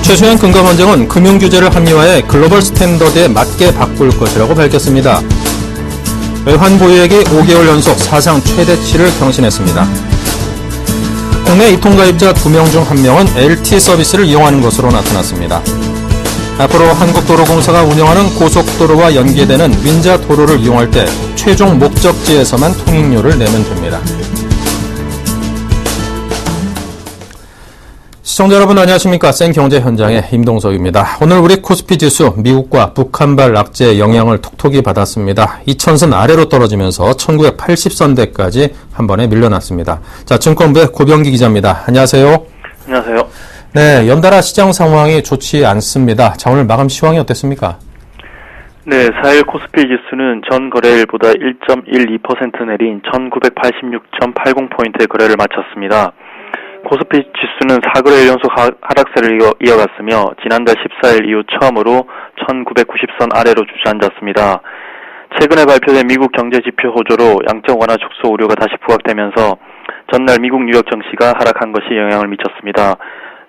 최수현 금감원장은 금융규제를 합리화해 글로벌 스탠더드에 맞게 바꿀 것이라고 밝혔습니다. 외환 보유액이 5개월 연속 사상 최대치를 경신했습니다. 국내 이통가입자 2명 중 1명은 LT 서비스를 이용하는 것으로 나타났습니다. 앞으로 한국도로공사가 운영하는 고속도로와 연계되는 윈자도로를 이용할 때 최종 목적지에서만 통행료를 내면 됩니다. 시청자 여러분 안녕하십니까. 생경제현장의 임동석입니다. 오늘 우리 코스피 지수 미국과 북한발 악재의 영향을 톡톡히 받았습니다. 2000선 아래로 떨어지면서 1980선대까지 한 번에 밀려났습니다. 자, 증권부의 고병기 기자입니다. 안녕하세요. 안녕하세요. 네, 연달아 시장 상황이 좋지 않습니다. 자, 오늘 마감 시황이 어땠습니까? 네, 4일 코스피 지수는 전 거래일보다 1.12% 내린 1986.80포인트의 거래를 마쳤습니다. 코스피 지수는 4거래일 연속 하락세를 이어갔으며 지난달 14일 이후 처음으로 1990선 아래로 주저앉았습니다. 최근에 발표된 미국 경제지표 호조로 양적 완화 축소 우려가 다시 부각되면서 전날 미국 뉴욕 증시가 하락한 것이 영향을 미쳤습니다.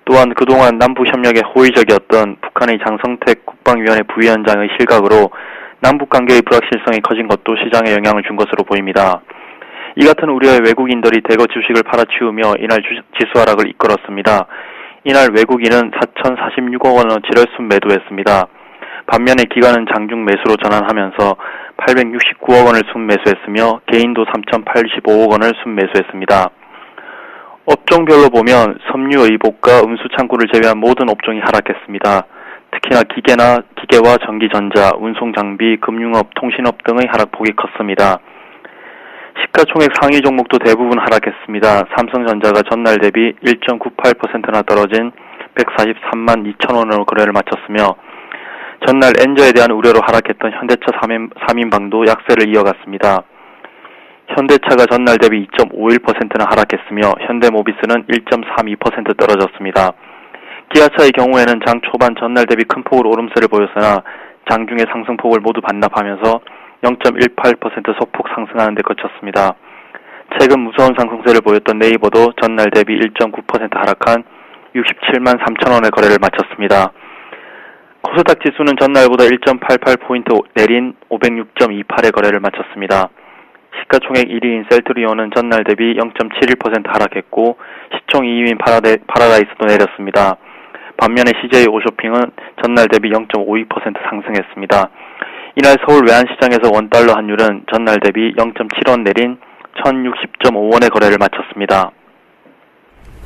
또한 그동안 남북협력에 호의적이었던 북한의 장성택 국방위원회 부위원장의 실각으로 남북관계의 불확실성이 커진 것도 시장에 영향을 준 것으로 보입니다. 이 같은 우려에 외국인들이 대거 주식을 팔아치우며 이날 지수 하락을 이끌었습니다. 이날 외국인은 4,046억 원어치를 순매도했습니다. 반면에 기관은 장중 매수로 전환하면서 869억 원을 순매수했으며 개인도 3,085억 원을 순매수했습니다. 업종별로 보면 섬유, 의복과 운수 창고를 제외한 모든 업종이 하락했습니다. 특히나 기계와 전기전자, 운송장비, 금융업, 통신업 등의 하락폭이 컸습니다. 시가총액 상위 종목도 대부분 하락했습니다. 삼성전자가 전날 대비 1.98%나 떨어진 143만 2천 원으로 거래를 마쳤으며 전날 엔저에 대한 우려로 하락했던 현대차 3인방도 약세를 이어갔습니다. 현대차가 전날 대비 2.51%나 하락했으며 현대모비스는 1.32% 떨어졌습니다. 기아차의 경우에는 장 초반 전날 대비 큰 폭으로 오름세를 보였으나 장중의 상승폭을 모두 반납하면서 0.18% 소폭 상승하는 데 그쳤습니다. 최근 무서운 상승세를 보였던 네이버도 전날 대비 1.9% 하락한 67만 3천 원의 거래를 마쳤습니다. 코스닥 지수는 전날보다 1.88포인트 내린 506.28의 거래를 마쳤습니다. 시가총액 1위인 셀트리온은 전날 대비 0.71% 하락했고 시총 2위인 파라다이스도 내렸습니다. 반면에 CJ 오쇼핑은 전날 대비 0.52% 상승했습니다. 이날 서울 외환시장에서 원달러 환율은 전날 대비 0.7원 내린 1060.5원의 거래를 마쳤습니다.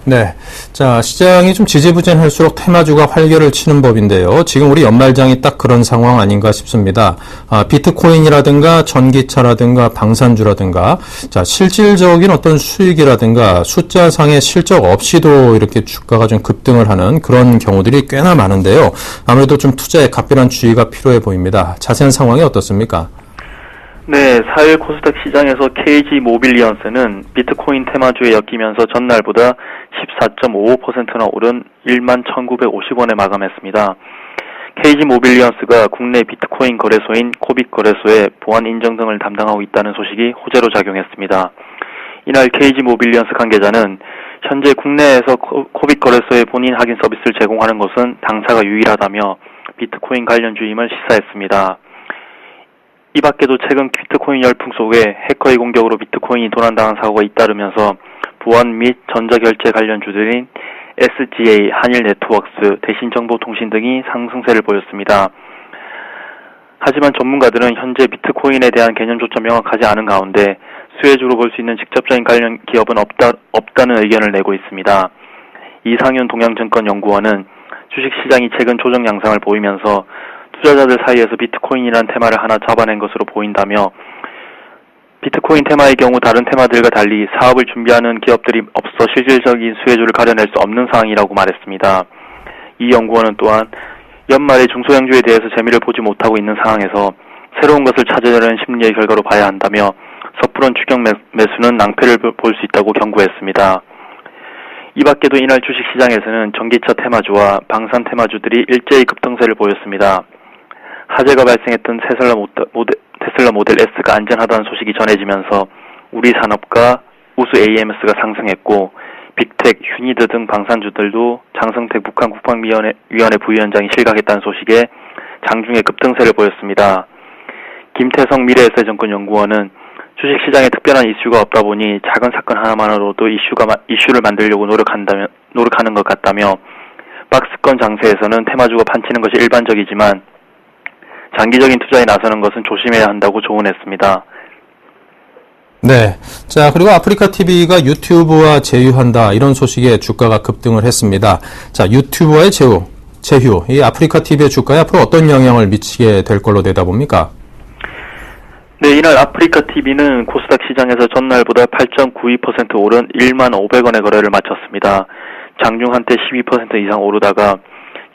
네. 자, 시장이 좀 지지부진할수록 테마주가 활개를 치는 법인데요. 지금 우리 연말장이 딱 그런 상황 아닌가 싶습니다. 비트코인이라든가 전기차라든가 방산주라든가, 자, 실질적인 어떤 수익이라든가 숫자상의 실적 없이도 이렇게 주가가 좀 급등을 하는 그런 경우들이 꽤나 많은데요. 아무래도 좀 투자에 각별한 주의가 필요해 보입니다. 자세한 상황이 어떻습니까? 네, 4일 코스닥 시장에서 KG 모빌리언스는 비트코인 테마주에 엮이면서 전날보다 14.55%나 오른 11,950원에 마감했습니다. KG 모빌리언스가 국내 비트코인 거래소인 코빅 거래소에 보안 인정 등을 담당하고 있다는 소식이 호재로 작용했습니다. 이날 KG 모빌리언스 관계자는 현재 국내에서 코빅 거래소에 본인 확인 서비스를 제공하는 것은 당사가 유일하다며 비트코인 관련주임을 시사했습니다. 이 밖에도 최근 비트코인 열풍 속에 해커의 공격으로 비트코인이 도난당한 사고가 잇따르면서 보안 및 전자결제 관련주들인 SGA, 한일네트워크스, 대신정보통신 등이 상승세를 보였습니다. 하지만 전문가들은 현재 비트코인에 대한 개념조차 명확하지 않은 가운데 수혜주로 볼 수 있는 직접적인 관련 기업은 없다는 의견을 내고 있습니다. 이상윤 동양증권연구원은 주식시장이 최근 조정 양상을 보이면서 투자자들 사이에서 비트코인이라는 테마를 하나 잡아낸 것으로 보인다며 비트코인 테마의 경우 다른 테마들과 달리 사업을 준비하는 기업들이 없어 실질적인 수혜주를 가려낼 수 없는 상황이라고 말했습니다. 이 연구원은 또한 연말에 중소형주에 대해서 재미를 보지 못하고 있는 상황에서 새로운 것을 찾으려는 심리의 결과로 봐야 한다며 섣부른 추격 매수는 낭패를 볼 수 있다고 경고했습니다. 이 밖에도 이날 주식시장에서는 전기차 테마주와 방산 테마주들이 일제히 급등세를 보였습니다. 화재가 발생했던 테슬라 테슬라 모델 S가 안전하다는 소식이 전해지면서 우리 산업과 우수 AMS가 상승했고 빅텍, 휴니드 등 방산주들도 장성택 북한 국방위원회 부위원장이 실각했다는 소식에 장중에 급등세를 보였습니다. 김태성 미래에셋정권연구원은 주식시장에 특별한 이슈가 없다 보니 작은 사건 하나만으로도 이슈를 만들려고 노력하는 것 같다며 박스권 장세에서는 테마주가 판치는 것이 일반적이지만 장기적인 투자에 나서는 것은 조심해야 한다고 조언했습니다. 네. 자, 그리고 아프리카 TV가 유튜브와 제휴한다. 이런 소식에 주가가 급등을 했습니다. 자, 유튜브와의 제휴. 이 아프리카 TV의 주가에 앞으로 어떤 영향을 미치게 될 걸로 내다봅니까? 네, 이날 아프리카 TV는 코스닥 시장에서 전날보다 8.92% 오른 1만 500원의 거래를 마쳤습니다. 장중 한때 12% 이상 오르다가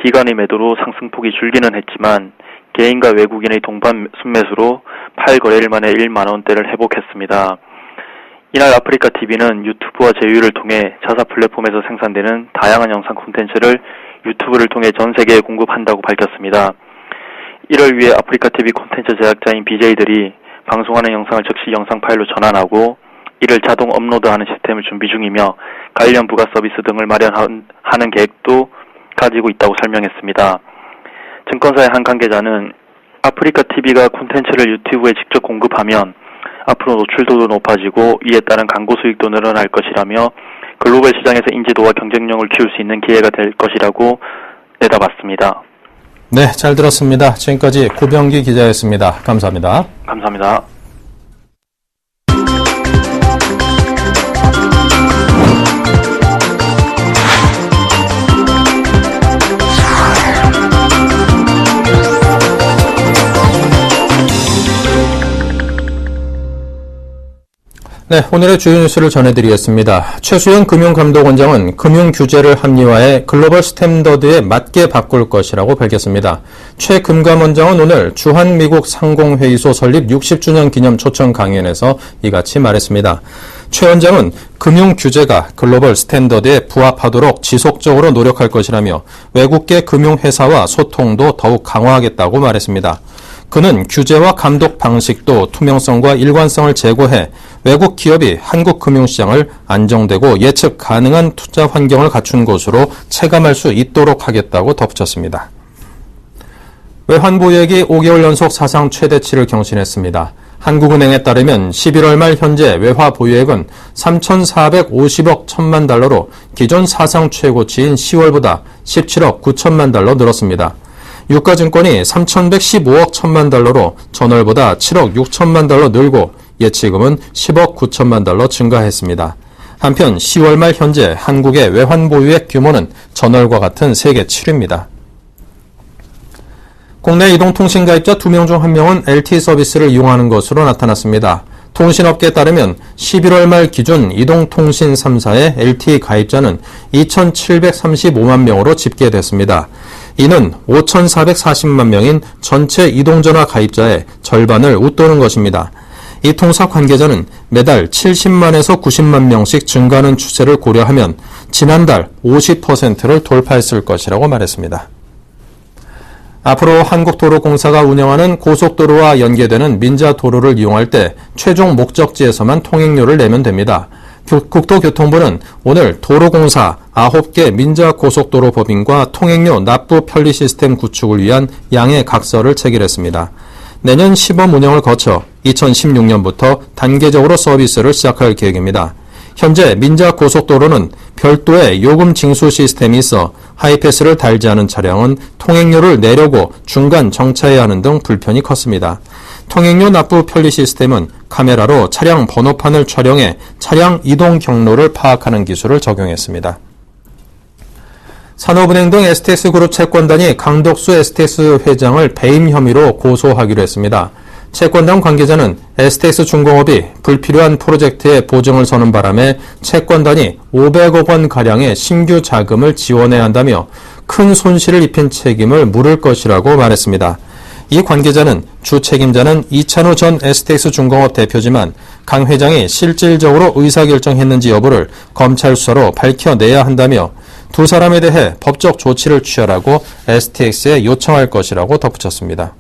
기관의 매도로 상승폭이 줄기는 했지만 개인과 외국인의 동반 순매수로 8거래일 만에 1만 원대를 회복했습니다. 이날 아프리카 TV는 유튜브와 제휴를 통해 자사 플랫폼에서 생산되는 다양한 영상 콘텐츠를 유튜브를 통해 전 세계에 공급한다고 밝혔습니다. 이를 위해 아프리카 TV 콘텐츠 제작자인 BJ들이 방송하는 영상을 즉시 영상 파일로 전환하고 이를 자동 업로드하는 시스템을 준비 중이며 관련 부가 서비스 등을 마련하는 계획도 가지고 있다고 설명했습니다. 증권사의 한 관계자는 아프리카 TV가 콘텐츠를 유튜브에 직접 공급하면 앞으로 노출도도 높아지고 이에 따른 광고 수익도 늘어날 것이라며 글로벌 시장에서 인지도와 경쟁력을 키울 수 있는 기회가 될 것이라고 내다봤습니다. 네, 잘 들었습니다. 지금까지 고병기 기자였습니다. 감사합니다. 감사합니다. 네, 오늘의 주요 뉴스를 전해드리겠습니다. 최수영 금융감독원장은 금융규제를 합리화해 글로벌 스탠더드에 맞게 바꿀 것이라고 밝혔습니다. 최 금감원장은 오늘 주한미국 상공회의소 설립 60주년 기념 초청 강연에서 이같이 말했습니다. 최 원장은 금융규제가 글로벌 스탠더드에 부합하도록 지속적으로 노력할 것이라며 외국계 금융회사와 소통도 더욱 강화하겠다고 말했습니다. 그는 규제와 감독 방식도 투명성과 일관성을 제고해 외국 기업이 한국 금융시장을 안정되고 예측 가능한 투자 환경을 갖춘 것으로 체감할 수 있도록 하겠다고 덧붙였습니다. 외환보유액이 5개월 연속 사상 최대치를 경신했습니다. 한국은행에 따르면 11월 말 현재 외화보유액은 3,450억 1천만 달러로 기존 사상 최고치인 10월보다 17억 9천만 달러 늘었습니다. 유가증권이 3,115억 1천만 달러로 전월보다 7억 6천만 달러 늘고 예치금은 10억 9천만 달러 증가했습니다. 한편 10월 말 현재 한국의 외환보유액 규모는 전월과 같은 세계 7위입니다. 국내 이동통신 가입자 2명 중 1명은 LTE 서비스를 이용하는 것으로 나타났습니다. 통신업계에 따르면 11월 말 기준 이동통신 3사의 LTE 가입자는 2,735만 명으로 집계됐습니다. 이는 5,440만 명인 전체 이동전화 가입자의 절반을 웃도는 것입니다. 이 통사 관계자는 매달 70만에서 90만 명씩 증가하는 추세를 고려하면 지난달 50%를 돌파했을 것이라고 말했습니다. 앞으로 한국도로공사가 운영하는 고속도로와 연계되는 민자도로를 이용할 때 최종 목적지에서만 통행료를 내면 됩니다. 국토교통부는 오늘 도로공사 9개 민자고속도로 법인과 통행료 납부 편리 시스템 구축을 위한 양해 각서를 체결했습니다. 내년 시범 운영을 거쳐 2016년부터 단계적으로 서비스를 시작할 계획입니다. 현재 민자고속도로는 별도의 요금 징수 시스템이 있어 하이패스를 달지 않은 차량은 통행료를 내려고 중간 정차해야 하는 등 불편이 컸습니다. 통행료 납부 편리 시스템은 카메라로 차량 번호판을 촬영해 차량 이동 경로를 파악하는 기술을 적용했습니다. 산업은행 등 STX그룹 채권단이 강덕수 STX 회장을 배임 혐의로 고소하기로 했습니다. 채권단 관계자는 STX중공업이 불필요한 프로젝트에 보증을 서는 바람에 채권단이 500억 원가량의 신규 자금을 지원해야 한다며 큰 손실을 입힌 책임을 물을 것이라고 말했습니다. 이 관계자는 주 책임자는 이찬우 전 STX중공업 대표지만 강 회장이 실질적으로 의사결정했는지 여부를 검찰 수사로 밝혀내야 한다며 두 사람에 대해 법적 조치를 취하라고 STX에 요청할 것이라고 덧붙였습니다.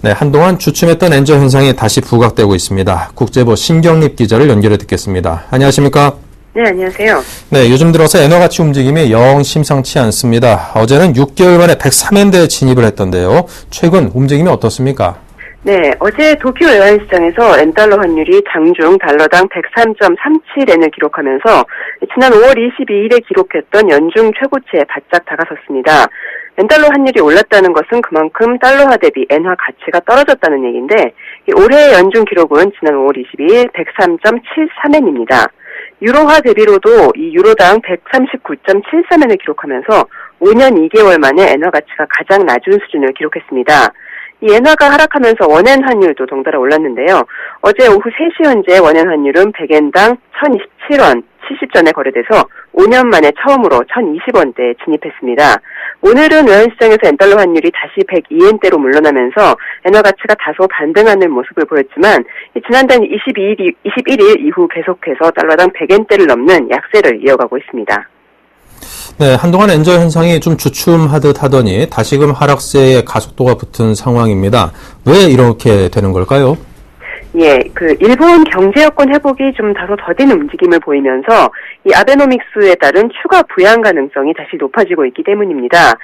네, 한동안 주춤했던 엔저 현상이 다시 부각되고 있습니다. 국제부 신경립 기자를 연결해 듣겠습니다. 안녕하십니까? 네, 안녕하세요. 네, 요즘 들어서 엔화 가치 움직임이 영 심상치 않습니다. 어제는 6개월 만에 103엔대에 진입을 했던데요. 최근 움직임이 어떻습니까? 네, 어제 도쿄 외환시장에서 엔달러 환율이 장중 달러당 103.37엔을 기록하면서 지난 5월 22일에 기록했던 연중 최고치에 바짝 다가섰습니다. 엔달러 환율이 올랐다는 것은 그만큼 달러화 대비 엔화 가치가 떨어졌다는 얘기인데 올해의 연중 기록은 지난 5월 22일 103.73엔입니다. 유로화 대비로도 이 유로당 139.73엔을 기록하면서 5년 2개월 만에 엔화 가치가 가장 낮은 수준을 기록했습니다. 이 엔화가 하락하면서 원엔 환율도 덩달아 올랐는데요. 어제 오후 3시 현재 원엔 환율은 100엔당 1027원 70전에 거래돼서 5년 만에 처음으로 1020원대에 진입했습니다. 오늘은 외환시장에서 엔달러 환율이 다시 102엔대로 물러나면서 엔화 가치가 다소 반등하는 모습을 보였지만 지난달 21일 이후 계속해서 달러당 100엔대를 넘는 약세를 이어가고 있습니다. 네, 한동안 엔저 현상이 좀 주춤하듯 하더니 다시금 하락세에 가속도가 붙은 상황입니다. 왜 이렇게 되는 걸까요? 예, 일본 경제 여건 회복이 좀 다소 더딘 움직임을 보이면서 이 아베노믹스에 따른 추가 부양 가능성이 다시 높아지고 있기 때문입니다.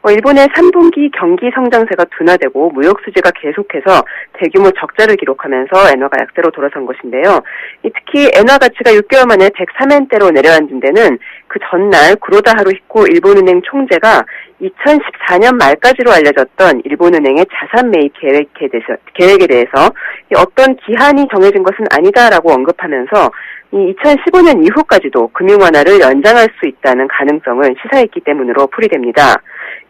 일본의 3분기 경기 성장세가 둔화되고 무역 수지가 계속해서 대규모 적자를 기록하면서 엔화가 약세로 돌아선 것인데요. 특히 엔화 가치가 6개월 만에 103엔대로 내려앉은 데는 그 전날 구로다 하루히코 일본은행 총재가 2014년 말까지로 알려졌던 일본은행의 자산 매입 계획에 대해서 어떤 기한이 정해진 것은 아니다라고 언급하면서 2015년 이후까지도 금융 완화를 연장할 수 있다는 가능성을 시사했기 때문으로 풀이됩니다.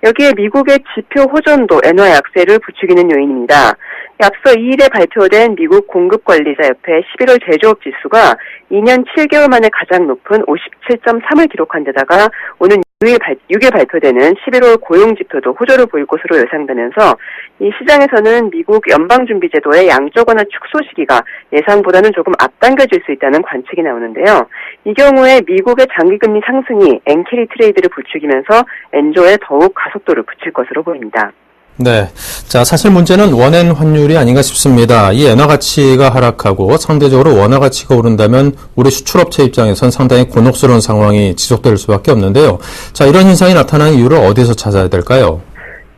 여기에 미국의 지표 호전도 엔화 약세를 부추기는 요인입니다. 앞서 2일에 발표된 미국 공급관리자협회 11월 제조업 지수가 2년 7개월 만에 가장 높은 57.3을 기록한 데다가 오는 6일 발표되는 11월 고용지표도 호조를 보일 것으로 예상되면서 이 시장에서는 미국 연방준비제도의 양적 완화 축소 시기가 예상보다는 조금 앞당겨질 수 있다는 관측이 나오는데요. 이 경우에 미국의 장기금리 상승이 엔캐리 트레이드를 부추기면서 엔조에 더욱 가속도를 붙일 것으로 보입니다. 네. 자, 사실 문제는 원엔 환율이 아닌가 싶습니다. 이 엔화 가치가 하락하고 상대적으로 원화 가치가 오른다면 우리 수출업체 입장에선 상당히 곤혹스러운 상황이 지속될 수밖에 없는데요. 자, 이런 현상이 나타나는 이유를 어디서 찾아야 될까요?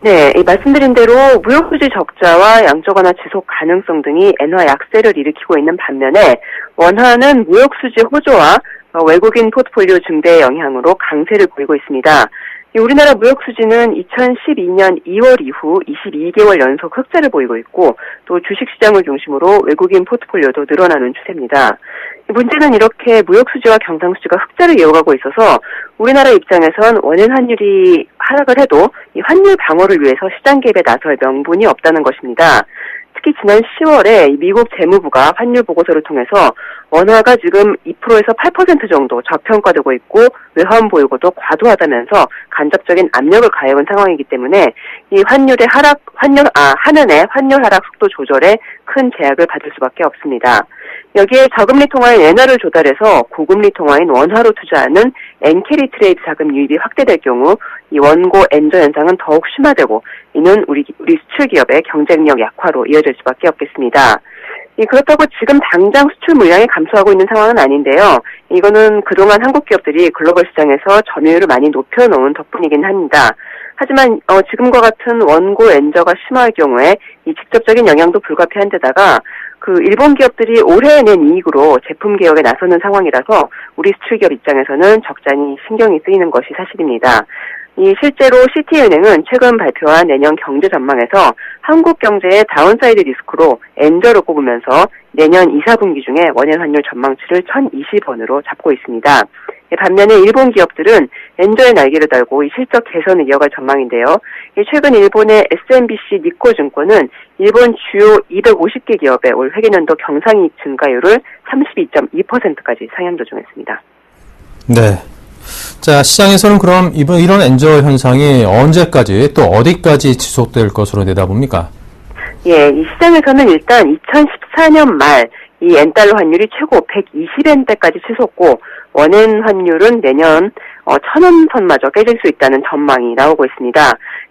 네, 말씀드린 대로 무역수지 적자와 양적 완화 지속 가능성 등이 엔화 약세를 일으키고 있는 반면에 원화는 무역수지 호조와 외국인 포트폴리오 증대의 영향으로 강세를 보이고 있습니다. 우리나라 무역 수지는 2012년 2월 이후 22개월 연속 흑자를 보이고 있고 또 주식시장을 중심으로 외국인 포트폴리오도 늘어나는 추세입니다. 문제는 이렇게 무역 수지와 경상 수지가 흑자를 이어가고 있어서 우리나라 입장에선 원엔 환율이 하락을 해도 이 환율 방어를 위해서 시장 개입에 나설 명분이 없다는 것입니다. 특히 지난 10월에 미국 재무부가 환율 보고서를 통해서 원화가 지금 2%에서 8% 정도 저평가되고 있고 외환 보유고도 과도하다면서 간접적인 압력을 가해온 상황이기 때문에 이 한은의 환율 하락 속도 조절에 큰 제약을 받을 수밖에 없습니다. 여기에 저금리 통화인 엔화를 조달해서 고금리 통화인 원화로 투자하는 엔캐리 트레이드 자금 유입이 확대될 경우 이 원고 엔저 현상은 더욱 심화되고 이는 우리 수출 기업의 경쟁력 약화로 이어질 수밖에 없겠습니다. 그렇다고 지금 당장 수출 물량이 감소하고 있는 상황은 아닌데요. 이거는 그동안 한국 기업들이 글로벌 시장에서 점유율을 많이 높여놓은 덕분이긴 합니다. 하지만 지금과 같은 원고 엔저가 심화할 경우에 이 직접적인 영향도 불가피한 데다가 일본 기업들이 올해 낸 이익으로 제품 개혁에 나서는 상황이라서 우리 수출 기업 입장에서는 적잖이 신경이 쓰이는 것이 사실입니다. 실제로 시티은행은 최근 발표한 내년 경제 전망에서 한국 경제의 다운사이드 리스크로 엔저를 꼽으면서 내년 2, 4분기 중에 원엔 환율 전망치를 1020원으로 잡고 있습니다. 반면에 일본 기업들은 엔저의 날개를 달고 이 실적 개선을 이어갈 전망인데요. 최근 일본의 SMBC 니코 증권은 일본 주요 250개 기업의 올 회계년도 경상이익 증가율을 32.2%까지 상향 조정했습니다. 네. 자, 시장에서는 그럼 이런 엔저 현상이 언제까지 또 어디까지 지속될 것으로 내다봅니까? 예, 이 시장에서는 일단 2014년 말 이 엔달러 환율이 최고 120엔대까지 치솟고 원엔 환율은 내년 천원선마저 깨질 수 있다는 전망이 나오고 있습니다.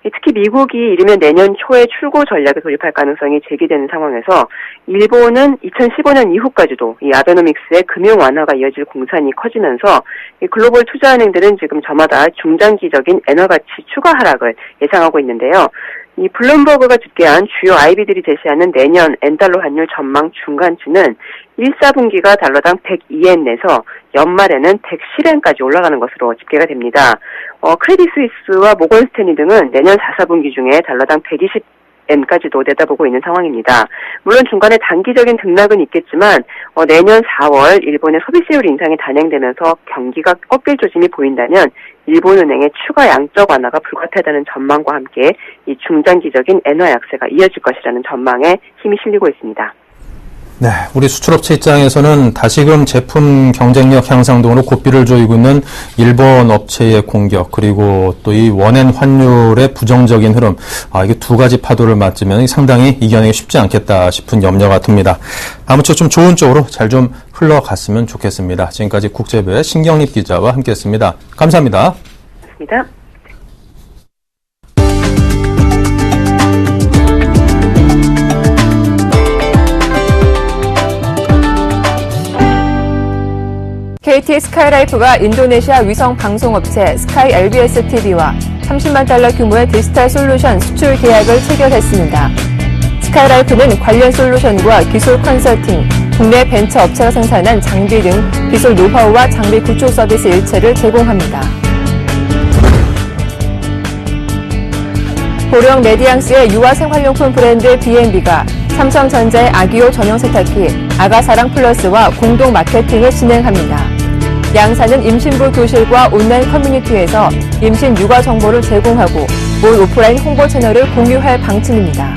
특히 미국이 이르면 내년 초에 출구 전략에 돌입할 가능성이 제기되는 상황에서 일본은 2015년 이후까지도 이 아베노믹스의 금융 완화가 이어질 공산이 커지면서 이 글로벌 투자은행들은 지금 저마다 중장기적인 엔화 가치 추가 하락을 예상하고 있는데요. 이 블룸버그가 집계한 주요 IB들이 제시하는 내년 엔달러 환율 전망 중간치는 1, 4분기가 달러당 102엔 내서 연말에는 107엔까지 올라가는 것으로 집계가 됩니다. 크레딧 스위스와 모건 스탠리 등은 내년 4, 4분기 중에 달러당 120엔까지도 내다보고 있는 상황입니다. 물론 중간에 단기적인 등락은 있겠지만 내년 4월 일본의 소비세율 인상이 단행되면서 경기가 꺾일 조짐이 보인다면 일본은행의 추가 양적 완화가 불가피하다는 전망과 함께 이 중장기적인 엔화 약세가 이어질 것이라는 전망에 힘이 실리고 있습니다. 네, 우리 수출업체 입장에서는 다시금 제품 경쟁력 향상 등으로 고삐를 조이고 있는 일본 업체의 공격, 그리고 또 이 원엔 환율의 부정적인 흐름, 이게 두 가지 파도를 맞으면 상당히 이겨내기 쉽지 않겠다 싶은 염려가 듭니다. 아무쪼록 좀 좋은 쪽으로 잘 좀 흘러갔으면 좋겠습니다. 지금까지 국제부의 신경립 기자와 함께했습니다. 감사합니다. 고맙습니다. KT 스카이라이프가 인도네시아 위성 방송업체 스카이 LBS TV와 30만 달러 규모의 디지털 솔루션 수출 계약을 체결했습니다. 스카이라이프는 관련 솔루션과 기술 컨설팅, 국내 벤처 업체가 생산한 장비 등 기술 노하우와 장비 구축 서비스 일체를 제공합니다. 보령 메디앙스의 유아 생활용품 브랜드 B&B가 삼성전자의 아기요 전용 세탁기 아가사랑 플러스와 공동 마케팅을 진행합니다. 양사는 임신부 교실과 온라인 커뮤니티에서 임신 육아 정보를 제공하고 온 오프라인 홍보 채널을 공유할 방침입니다.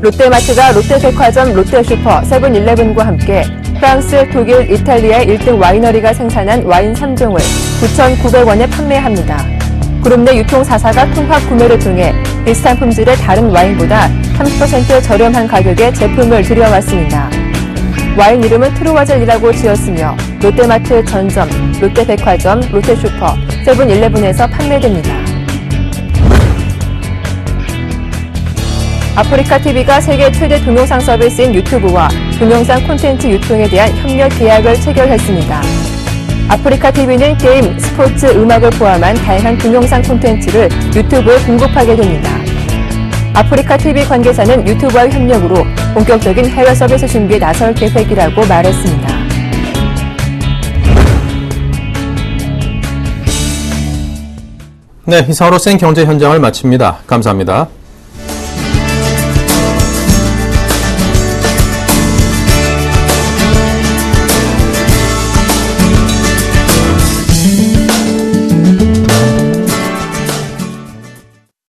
롯데마트가 롯데백화점, 롯데슈퍼, 세븐일레븐과 함께 프랑스, 독일, 이탈리아의 1등 와이너리가 생산한 와인 3종을 9,900원에 판매합니다. 그룹 내 유통 4사가 통합 구매를 통해 비슷한 품질의 다른 와인보다 30% 저렴한 가격에 제품을 들여왔습니다. 와인 이름은 트루와젤이라고 지었으며 롯데마트 전점, 롯데백화점, 롯데슈퍼, 세븐일레븐에서 판매됩니다. 아프리카TV가 세계 최대 동영상 서비스인 유튜브와 동영상 콘텐츠 유통에 대한 협력 계약을 체결했습니다. 아프리카TV는 게임, 스포츠, 음악을 포함한 다양한 동영상 콘텐츠를 유튜브에 공급하게 됩니다. 아프리카TV 관계자는 유튜브와의 협력으로 본격적인 해외 서비스 준비에 나설 계획이라고 말했습니다. 네, 이상으로 센 경제 현장을 마칩니다. 감사합니다.